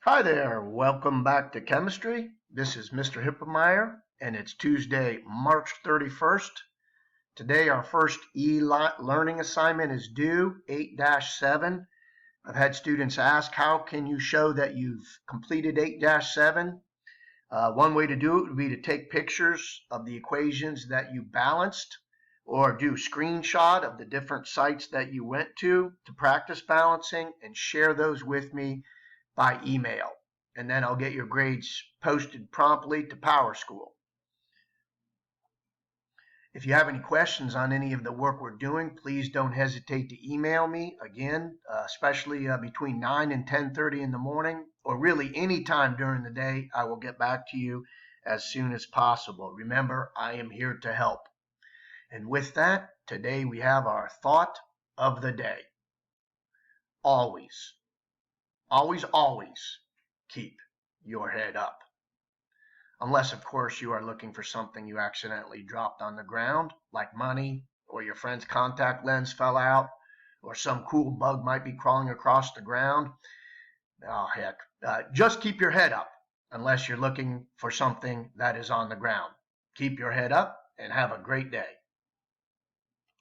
Hi there, welcome back to chemistry. This is Mr. Hippemeyer, and it's Tuesday, March 31st. Today, our first e-learning assignment is due, 8-7. I've had students ask, how can you show that you've completed 8-7? One way to do it would be to take pictures of the equations that you balanced, or do screenshot of the different sites that you went to practice balancing, and share those with me by email. And then I'll get your grades posted promptly to PowerSchool. If you have any questions on any of the work we're doing, please don't hesitate to email me again, especially between 9 and 10:30 in the morning, or really any time during the day. I will get back to you as soon as possible. Remember, I am here to help. And with that, today we have our thought of the day. Always, always, always keep your head up. Unless, of course, you are looking for something you accidentally dropped on the ground, like money, or your friend's contact lens fell out, or some cool bug might be crawling across the ground. Oh, heck. Just keep your head up, unless you're looking for something that is on the ground. Keep your head up and have a great day.